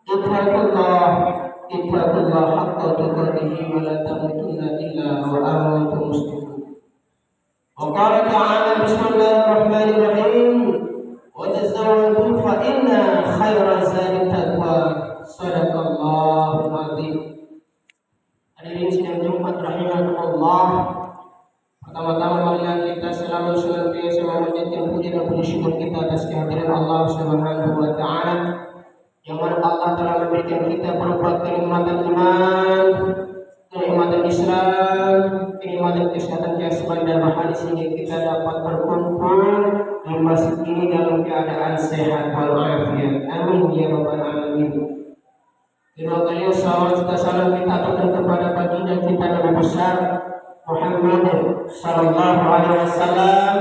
Ittaqullah ittaqullah haqqa tuqatih wa la tamutunna illa wa antum muslimun. Wa qala ta'ala bismillahirrahmanirrahim wa tazawwadu fa inna khairaz zadi taqwa. Shadaqallahul azim. Hadirin sidang Jumat rahimahullah. Pertama-tama marilah kita selalu senantiasa memanjatkan puji dan puji syukur kita atas kehadiran Allah Subhanahu wa taala, yang mana Allah telah memberikan kita berupa kenikmatan iman, kenikmatan Islam, kenikmatan kesehatan jasmani dan rohani, sehingga kita dapat berkumpul di masjid ini dalam keadaan sehat walafiat. Amin ya rabbal alamin. Terima kasih salawat serta salam kita aturkan kepada baginda kita Nabi besar Muhammad sallallahu alaihi wasallam,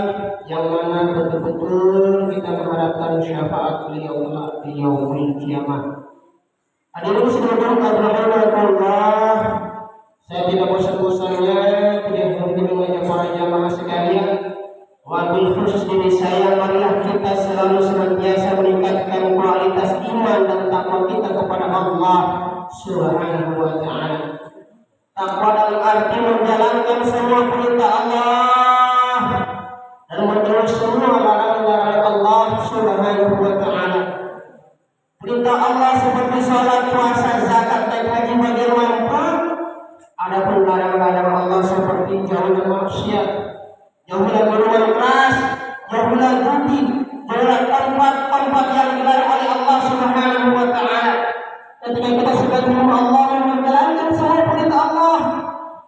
yang mana betul-betul kita mengharapkan syafaat beliau di yaumul kiamah. Hadirin sekalian rahimahullah, saya tidak bosan-bosannya tidak henti mengajak para jamaah sekalian, wabil khusus diri saya, marilah kita selalu senantiasa meningkatkan kualitas iman dan takwa kita kepada Allah Subhanahu wa taala. Takwa dalam arti menjalankan semua perintah Allah dan menjauhi semua larangan-larangan Allah Subhanahu wa taala. Perintah Allah seperti salat, puasa, zakat, dan haji bagi mampu. Adapun larangan-larangan Allah seperti jauhlah maksiat, jauhlah minuman keras, jauhlah judi, jauhlah tempat-tempat yang dilarang oleh Allah Subhanahu wa taala. Ketika kita sebagai Allah menjalankan semua perintah Allah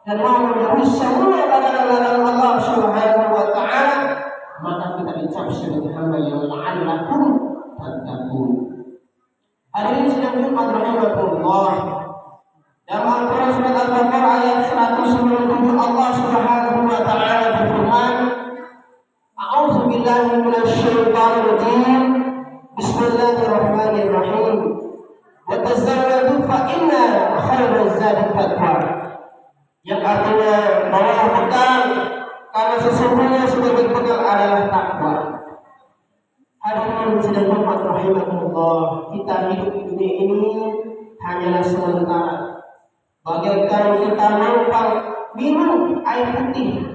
dan mau menjauhi semua larangan-larangan Allah Subhanahu wa taala, maka kita dicap sebagai hamba yang la'allakum tattaqun. Hadirin sidang Jumat rahimahullah, dalam Al-Quran surat Al-Baqarah ayat 197 Allah Subhanahu wa taala berfirman, A'udzu billahi minasy syaithanir rajim. Bismillahirrahmanirrahim. Wa tazawwadu fa inna khairaz zadi taqwa. Yang artinya bawalah bekal, karena sesungguhnya sebagai bekal adalah takwa. Hadirin sidang Jumat rahimahullah, kita hidup di dunia ini hanyalah sementara. Bagaikan kita numpang minum air putih,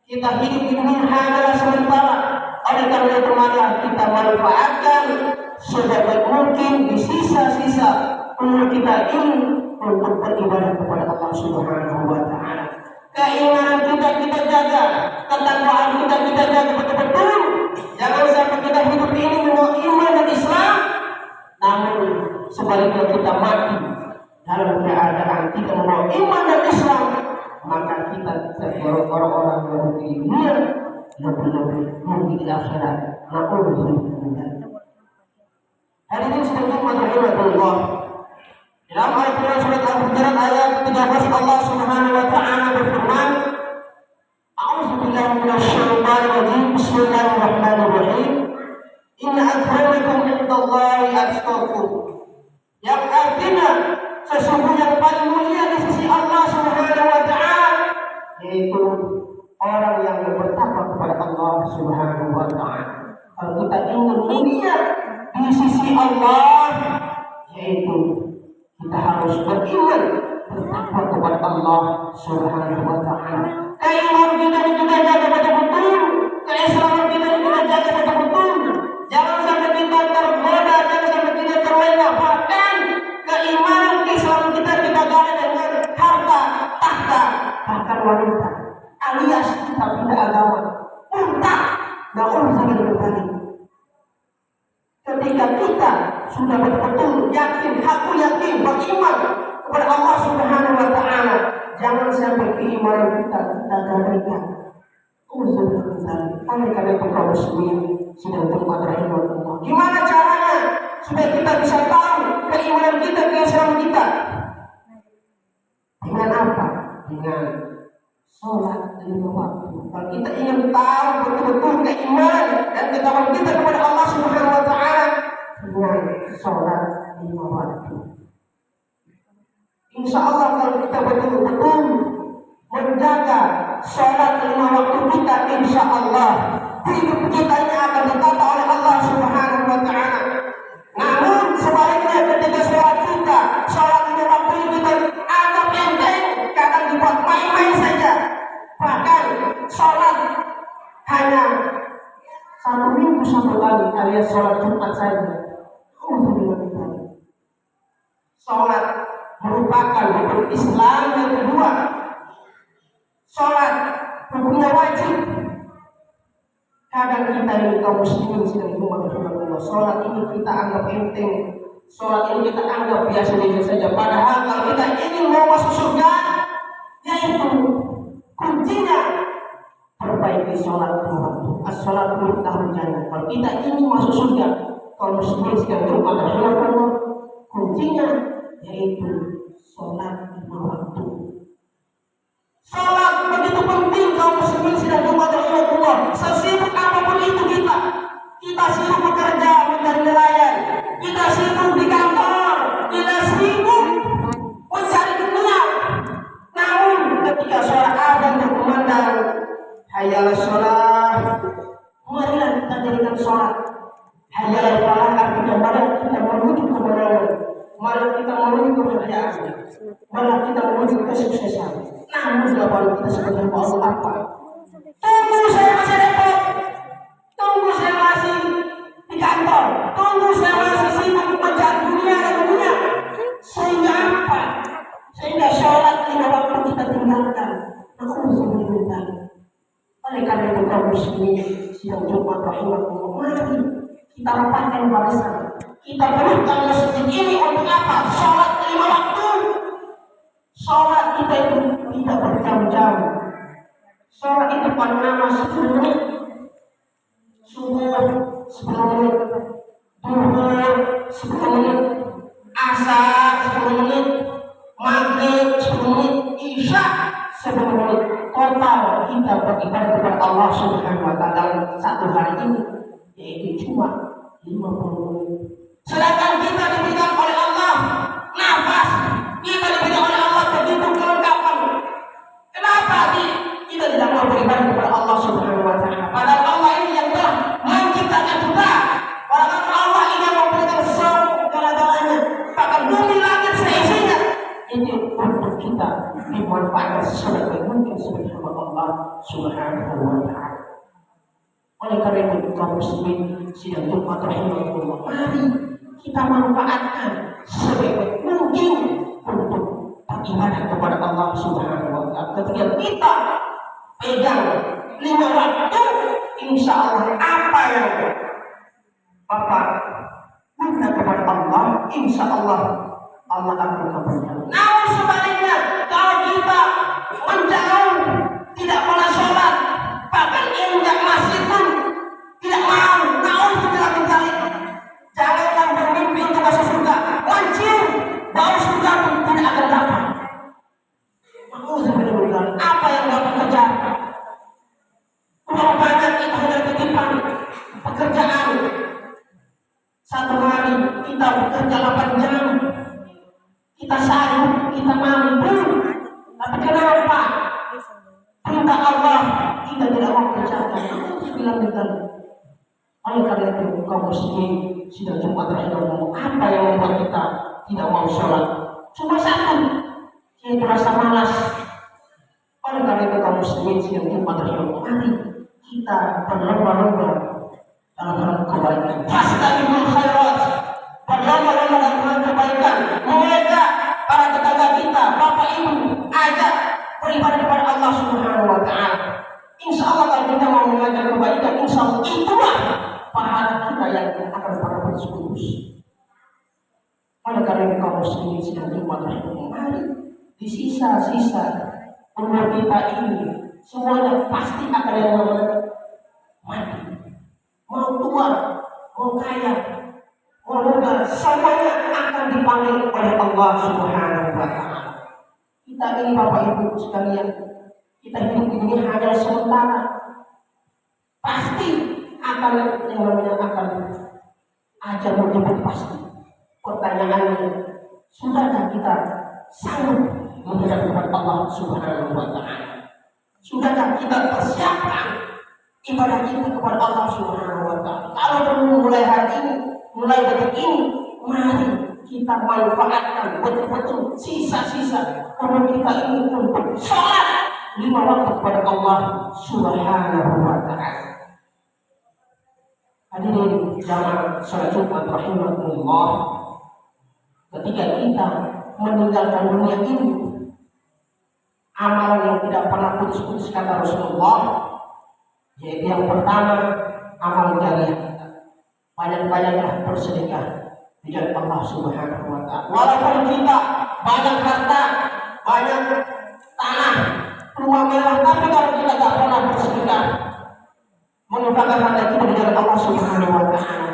kita hidup di dunia hanyalah sementara. Oleh karena itu marilah kita manfaatkan sebaik mungkin di sisa-sisa umur kita ini untuk beribadah kepada Allah Subhanahu wa taala. Keimanan kita jaga, ketakwaan kita jaga betul-betul. Jangan sampai kita hidup ini dengan iman dan Islam, namun sebaliknya kita mati dalam keadaan tidak membawa iman dan Islam, maka kita tergolong orang-orang yang rugi di dunia, lebih-lebih rugi di akhirat. Hadirin sekalian rahimahullah, dalam Al-Quran surat Al-Hujurat ayat 13 Allah Subhanahu wa taala berfirman, A'udzu billahi minasy syaithanir rajim. Bismillahirrahmanirrahim. Inna akramakum indallahi atqakum. Yang artinya sesungguhnya yang paling mulia di sisi Allah Subhanahu wa taala yaitu orang yang bertakwa kepada Allah Subhanahu wa taala. Kalau kita ingin mulia di sisi Allah, yaitu kita harus beriman, bertakwa kepada Allah Subhanahu wa taala. Keimanan kita jaga betul-betul, keislaman kita jaga betul-betul. Jangan sampai kita tergoda, jangan sampai kita terlena. Bahkan keimanan Islam kita jaga dengan harta, tahta, bahkan wanita, alias kita tidak agama. Unta, dan urusan berbalik. Ketika kita sudah betul-betul yakin, aku yakin, beriman kepada Allah Subhanahu wa taala, jangan sampai keimanan kita gadaikan. Oleh karena itu kaum muslimin sedang Jumat rahimahullah, gimana caranya supaya kita bisa tahu keimanan kita, keislaman kita? Dengan apa? Dengan sholat 5 waktu. Kalau kita ingin tahu betul-betul keimanan dan ketakwaan kita kepada Allah Subhanahu wa taala, dengan sholat 5 waktu. Insya Allah kalau kita betul-betul menjaga sholat 5 waktu kita, insya Allah hidup kita ini akan ditata oleh Allah Subhanahu wa taala. Namun sebaliknya ketika sholat saja. Sholat merupakan rukun Islam yang kedua. Sholat hukumnya wajib. Kadang kita ini kaum muslimin sedang berumah sholat ini kita anggap enteng, sholat ini kita anggap biasa-biasa saja. Padahal kalau kita ingin mau masuk surga, yaitu kuncinya perbaiki sholat waktu. As-sholat miftahul jannah. Kalau kita ingin masuk surga, kaum muslimin sedang berumah Allah, kuncinya yaitu sholat lima waktu. Sholat begitu penting kaum muslimin sedang berumah Allah. Sesibuk apapun itu kita sibuk bekerja mencari nelayan, kita sibuk di kantor, kita sibuk mencari dunia. Namun ketika sholat azan berkumandang, hayya 'alas sholat, marilah kita jadikan sholat. Hayya 'alal falah, artinya mari kita menuju kemenangan, mari kita menuju kebahagiaan, mari kita menuju kesuksesan. Namun jawaban kita sebenarnya Allah apa? Tunggu, saya masih repot. Tunggu, saya masih di kantor. Tunggu, saya masih sibuk mencari dunia dan dunia. Sehingga apa? Sehingga sholat lima waktu kita tinggalkan. Aku bisa meninggalkan. Oleh karena itu kaum muslimin sidang Jumat rahimahullah, mari kita rapatkan barisan. Kita berikan masjid ini untuk apa? Sholat lima waktu. Sholat kita itu tidak berjam-jam. Sholat itu pada nama 10 menit. Subuh 10 menit, duhur 10 menit, asar 10 menit, maghrib 10 menit, isya 10 menit. Total kita beribadah kepada Allah Subhanahu wa taala dalam satu hari ini yaitu cuma 50 menit. Sedangkan kita diberikan oleh Allah nafas, kita diberikan oleh Allah begitu kelengkapan. Kenapa kita tidak mau beribadah kepada Allah Subhanahu wa taala? Padahal Allah ini yang telah menciptakan kita. Padahal Allah ini yang memberikan segala-galanya, bahkan bumi langit seisinya. Ini untuk kita dimanfaatkan sebagai mungkin sebagai Allah Subhanahu wa taala. Oleh karena itu kaum muslimin sidang Jumat rahimahullah, mari kita manfaatkan sebaik mungkin untuk beribadah kepada Allah Subhanahu wa taala. Ketika kita pegang lima waktu, insya Allah apa yang Bapak minta kepada Allah, insya Allah Allah akan kabulkan. Namun sebaliknya, kalau kita menjauh, tidak pernah sholat, bahkan injak masjid pun tidak mau, naudzubillah min dzalik. Jangankan bermimpi untuk masuk surga, mencium bau surga pun tidak akan dapat. Naudzubillah min dzalik. Apa yang Bapak kejar? Kalau banyak itu hanya titipan pekerjaan. Satu hari kita bekerja 8 jam, kita sayang, kita mampu, tapi kenapa perintah Allah kita tidak mau kerjakan? Itu bilang betul. Oleh karena itu kaum muslimin sidang Jumat rahimahullah, apa yang membuat kita tidak mau sholat? Cuma satu, yaitu rasa malas. Oleh karena itu kaum muslimin sidang Jumat rahimahullah, mari kita berlomba-lomba dalam hal kebaikan. Fastabiqul khairat, berlomba-lomba dalam hal kebaikan, mengajak para tetangga kita, bapak ibu, ajak beribadah kepada Allah Subhanahu wa taala. Insya Allah kalau kita mau mengajak kebaikan, insya Allah itulah pahala kita yang akan berbuat tulus. Oleh karena itu kaum muslimin sidang Jumat rahimahullah, mari di sisa-sisa umur kita ini semuanya pasti akan yang mati. Mau tua, mau kaya, mau muda, semuanya akan dipanggil oleh Allah Subhanahu wa taala. Kita ini Bapak Ibu sekalian, kita hidup ini hanya sementara. Pasti akan yang namanya akan ajal menjemput pasti. Pertanyaannya, sudahkah kita sanggup memberikan kepada Allah Subhanahu wa taala? Sudahkah kita persiapkan ibadah kita kepada Allah Subhanahu wa taala? Kalau belum mulai hari ini, mulai detik ini, mari kita manfaatkan betul-betul sisa-sisa umur kita ini untuk sholat 5 waktu kepada Allah Subhanahu wa taala. Hadirin jamaah salat Jumat rahimakumullah, ketika kita meninggalkan dunia ini, amalan yang tidak pernah putus-putus kata Rasulullah, yaitu yang pertama amal jariah kita. Banyak-banyaklah bersedekah di jalan Allah Subhanahu wa taala. Walaupun kita banyak harta, banyak tanah, rumah mewah, tapi kalau kita tidak pernah bersedekah, mengumpulkan harta kita di jalan Allah Subhanahu wa taala,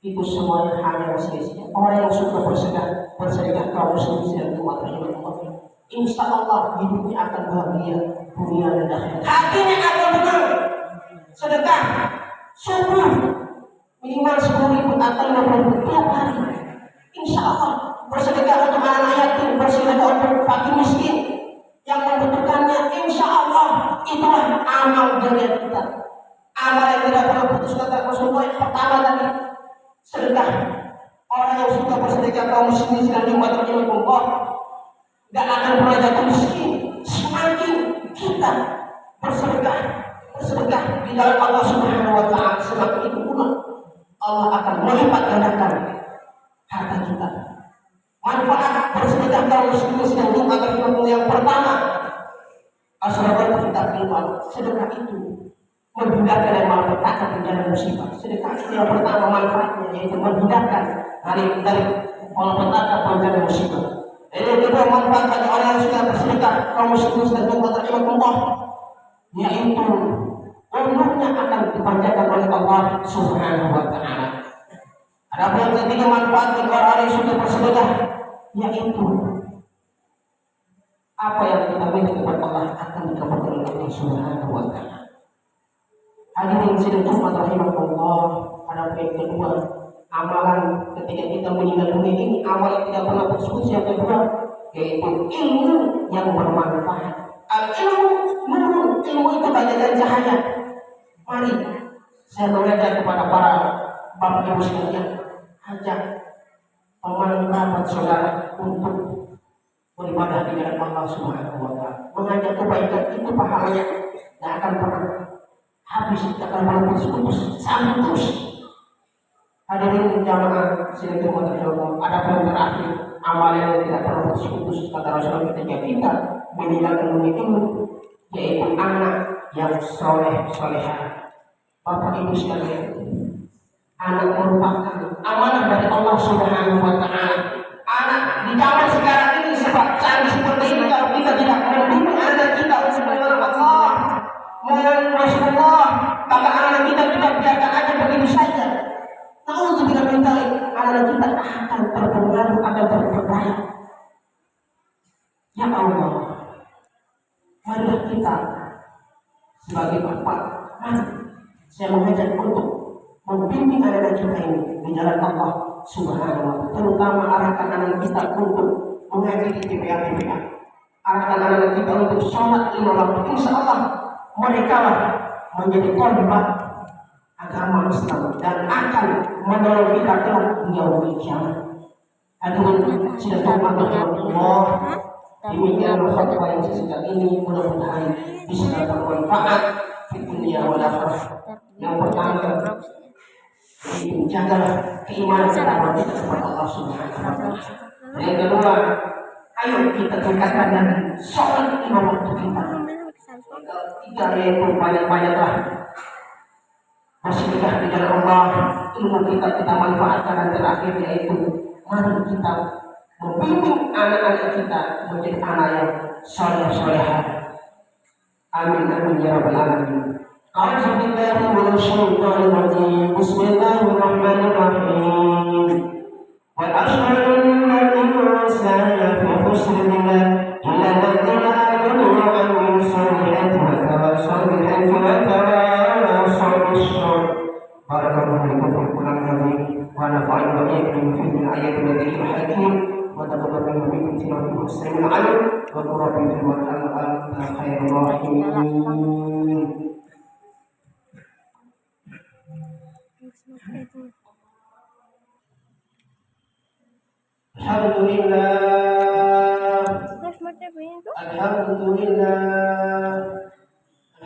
itu semuanya hanya sia-sia. Orang yang suka bersedekah kaum muslimin dan umat rahimahullah, insya Allah hidupnya akan bahagia dunia dan akhirat. Hatinya akan tenang. Sedekah subuh minimal 10.000 atau 50.000 tiap hari. Insya Allah bersedekah untuk anak yatim, bersedekah untuk fakir miskin yang membutuhkannya. Insya Allah itulah amal jariah kita. Amal yang tidak pernah putus kata Rasulullah yang pertama tadi sedekah. Orang yang suka bersedekah kaum muslimin dan umat rahimahullah tidak akan pernah jatuh miskin. Semakin kita bersedekah di dalam Allah Subhanahu wa taala, semakin itu pula Allah akan melipat gandakan harta kita. Manfaat bersedekah kaum muslimin dan umat rahimahullah yang pertama, asal-asal kita terima sedekah itu menghindarkan yang malapetaka bencana musibah. Sedekah itu yang pertama manfaatnya, yaitu menghindarkan dari malapetaka bencana musibah. Dan yang kedua manfaat bagi orang yang sudah bersedekah kaum muslimin dan umat rahimahullah, yaitu umurnya akan dipanjangkan oleh Allah Subhanahu wa taala. Adapun yang ketiga manfaat bagi orang yang sudah bersedekah, yaitu apa yang kita minta kepada Allah akan dikabulkan oleh Allah Subhanahu wa taala. Hadirin sidang Jumat rahimahullah, ada yang kedua, amalan ketika kita meninggal dunia ini, amalan tidak pernah putus. Yang kedua, yaitu ilmu yang bermanfaat. Ilmu itu bagaikan cahaya. Mari saya mengajak kepada para bapak ibu sekalian, ajak teman kerabat saudara untuk beribadah di jalan Allah Subhanahu wa taala. Mengajak kebaikan itu pahalanya tidak akan pernah habis, tidak akan putus sampai terus. Hadirin jamaah sidang Jumat rahimahullah, ada yang terakhir, amalan yang tidak pernah putus kata Rasulullah ketika kita meninggalkan dunia ini, yaitu anak yang soleh-solehah. Bapak ibu sekalian, anak merupakan amanah dari Allah Subhanahu wa taala. Anak di zaman sekarang ini sebab canggih seperti ini, kalau kita tidak membimbing anak kita untuk mengenal Allah, mengenal Rasulullah, maka anak kita biarkan aja begitu saja. Namun tidak minta anak kita akan terpengaruh, akan terpedaya. Ya Allah, marilah kita sebagai bapak, saya mengajak untuk membimbing anak-anak kita ini di jalan Allah Subhanahu wa taala. Terutama arahkan anak kita untuk mengaji di TPA. Arahkan anak kita untuk sholat 5 waktu. Insya Allah mereka lah menjadi korban agama Islam dan akan menolong kita kelak di yaumul kiamat. Hadirin sidang Jumat rahimahullah, demikian khutbah yang sesingkat ini, mudah-mudahan bisa bermanfaat di dunia wal akhirah. Yang pertama, jagalah keimanan kita kepada Allah Subhanahu wa taala. Yang kedua, ayo kita tingkatkan dan sholat 5 waktu kita. Ketiga, yaitu banyak-banyaklah bersedekah di jalan Allah, ilmu kita manfaatkan. Dan terakhir, yaitu mari kita membimbing anak-anak kita menjadi anak yang soleh-solehah. Amin amin ya rabbal alamin. A'udzu billahi minasyaitonir rajim. Bismillahirrahmanirrahim. Wa ashhadu anna al-insana lafi khusr illa alladziina aamanu wa 'amilus solihati wa tawassaw bil haqqi wa tawassaw bis sabr. Barakallahu fiikum fil Qur'anil azim wa nafa'ani wa iyyakum fil ayati wa dzikril hakim. وتقبل منكم سواه المسلمين العلم وتربي في الوطن خير الراحمين. الحمد لله الحمد لله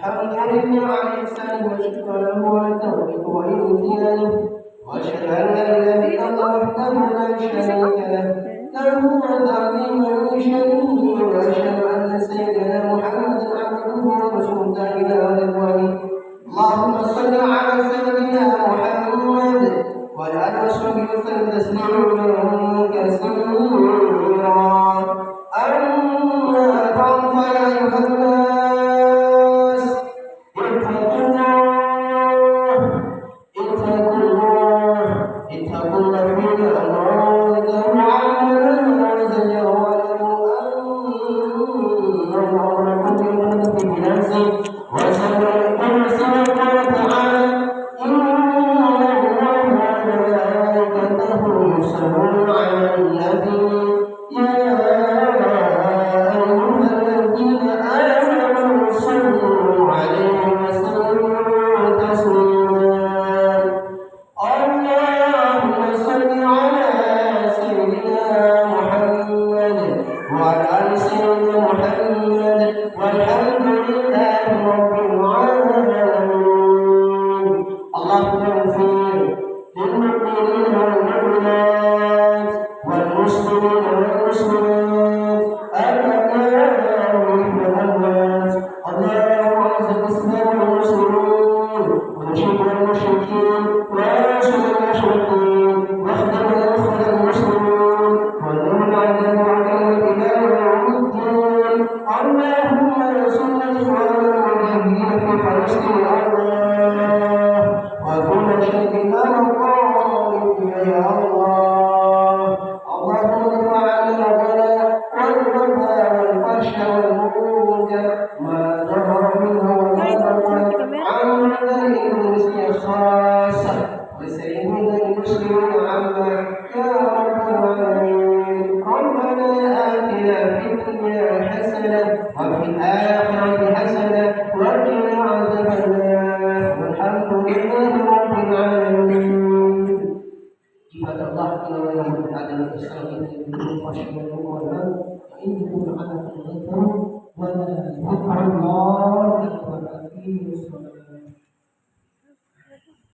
الحمد لله على إحسانه وشكر له على توفيقه وإمتنانه وأشهد أن لا إله إلا الله وحده لا شريك له له التعظيم والشريك وأشهد أن سيدنا محمدا عبده ورسوله إلى رضوانه اللهم صل على سيدنا محمد وعلى آله وصحبه وسلم تسليما كثيرا أما بعد فيا أيها الناس اتقوا الله اتقوا الله فيما أراده عما وزجره واعلموا أن أمركم بمنزل بنفسه وسبب كل سبب قال تعالى إن الله وملائكته يصلون على النبي يا أيها الذين آمنوا صلوا عليه وسلموا تسليما اللهم صل على سيدنا محمد وعلى آل سيدنا محمد والحمد لله رب العالمين اللهم اغفر للمؤمنين والمؤمنات والمسلمين والمسلمات الأحياء منهم والأموات اللهم أعز الإسلام والمسلمين ونشد المشركين وانصر المشركين واخدم الأخوة المسلمين ونمن عنا وعلى إلى يوم الدين اللهم انصر الإخوان المجاهدين في فلسطين الله وكل شيء مرضى يا الله اللهم ارفع عنا البلاء والوباء والفحش والمنكر ما ظهر منه وما بطن عن بدن المسلم خاصة وسيدنا المسلمين عامة يا رب العالمين ربنا آتنا في الدنيا حسنة وفي الآخرة حسنة وقنا عذاب النار والحمد لله رب العالمين عباد الله إن الله على الإسلام يدعو وشهد وإنكم على الغفر ولا ذكر الله أكبر في الصلاة